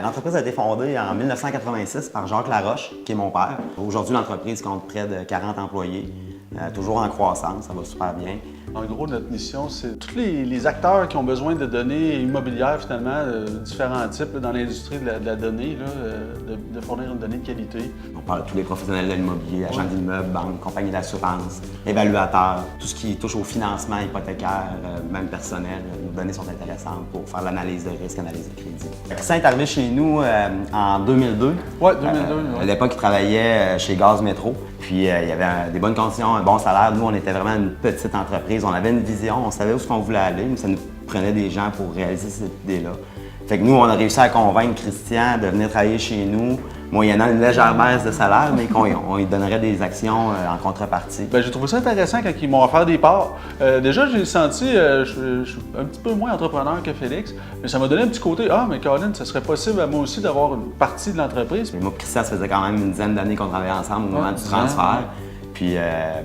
L'entreprise a été fondée en 1986 par Jacques Laroche, qui est mon père. Aujourd'hui, l'entreprise compte près de 40 employés, toujours en croissance, ça va super bien. En gros, notre mission, c'est tous les acteurs qui ont besoin de données immobilières, finalement, différents types dans l'industrie de la donnée, de fournir une donnée de qualité. On parle de tous les professionnels de l'immobilier, agents d'immeubles, banques, compagnies d'assurance, évaluateurs, tout ce qui touche au financement hypothécaire, même personnel. Nos données sont intéressantes pour faire l'analyse de risque, analyse de crédit. Christian est arrivé chez nous en 2002. Oui, 2002. À l'époque, il travaillait chez Gaz Métro. Puis il y avait des bonnes conditions, un bon salaire. Nous, on était vraiment une petite entreprise. On avait une vision, on savait où on voulait aller, mais ça nous prenait des gens pour réaliser cette idée-là. Fait que nous, on a réussi à convaincre Christian de venir travailler chez nous, moyennant une légère baisse de salaire, mais qu'on lui donnerait des actions en contrepartie. Bien, j'ai trouvé ça intéressant quand ils m'ont offert des parts. Déjà, j'ai senti, je suis un petit peu moins entrepreneur que Félix, mais ça m'a donné un petit côté, mais Colin, ça serait possible à moi aussi d'avoir une partie de l'entreprise. Moi et Christian, ça faisait quand même une dizaine d'années qu'on travaillait ensemble au moment du transfert. Puis,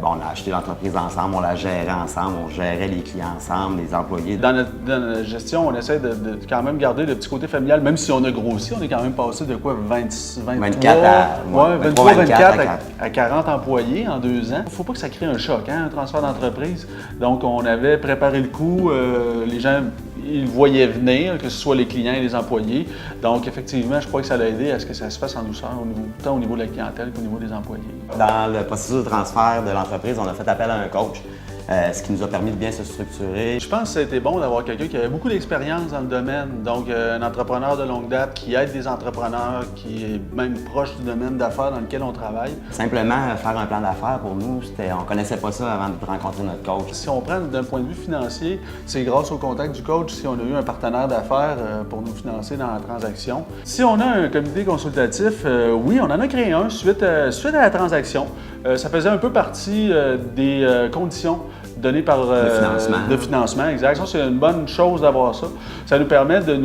on a acheté l'entreprise ensemble, on la gérait ensemble, on gérait les clients ensemble, les employés. Dans notre gestion, on essaie de quand même garder le petit côté familial, même si on a grossi, on est quand même passé de quoi, 24 à 40 employés en 2 ans. Il ne faut pas que ça crée un choc, un transfert d'entreprise. Donc, on avait préparé le coup, les gens ils voyaient venir, que ce soit les clients et les employés. Donc, effectivement, je crois que ça a aidé à ce que ça se fasse en douceur, tant au niveau de la clientèle qu'au niveau des employés. Dans le processus de transfert de l'entreprise, on a fait appel à un coach, ce qui nous a permis de bien se structurer. Je pense que ça a été bon d'avoir quelqu'un qui avait beaucoup d'expérience dans le domaine, donc un entrepreneur de longue date qui aide des entrepreneurs, qui est même proche du domaine d'affaires dans lequel on travaille. Simplement faire un plan d'affaires pour nous, on ne connaissait pas ça avant de rencontrer notre coach. Si on prend d'un point de vue financier, c'est grâce au contact du coach si on a eu un partenaire d'affaires pour nous financer dans la transaction. Si on a un comité consultatif, oui, on en a créé un suite à la transaction. Ça faisait un peu partie des conditions données par le financement, exact. Ça, c'est une bonne chose d'avoir ça. Ça nous permet de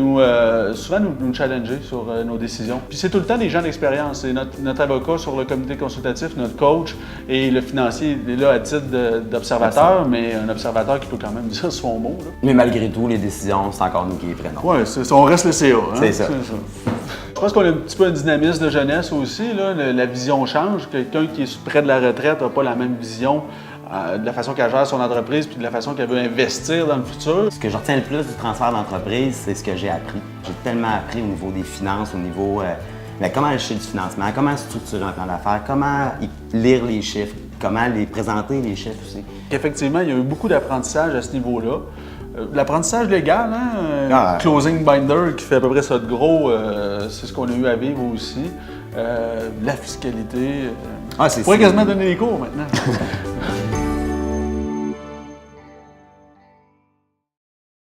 souvent nous challenger sur nos décisions. Puis c'est tout le temps des gens d'expérience. C'est notre avocat sur le comité consultatif, notre coach, et le financier est là à titre d'observateur, mais un observateur qui peut quand même dire son mot. Là. Mais malgré tout, les décisions, c'est encore nous qui les prenons. Oui, on reste le CA. Hein? C'est ça. Je pense qu'on a un petit peu un dynamisme de jeunesse aussi. Là. La vision change. Quelqu'un qui est près de la retraite n'a pas la même vision de la façon qu'elle gère son entreprise puis de la façon qu'elle veut investir dans le futur. Ce que je retiens le plus du transfert d'entreprise, c'est ce que j'ai appris. J'ai tellement appris au niveau des finances, au niveau comment acheter du financement, comment structurer un plan d'affaires, comment lire les chiffres, comment les présenter les chiffres aussi. Effectivement, il y a eu beaucoup d'apprentissage à ce niveau-là. L'apprentissage légal, closing binder qui fait à peu près ça de gros, c'est ce qu'on a eu à vivre aussi. La fiscalité. On pourrait quasiment donner des cours maintenant.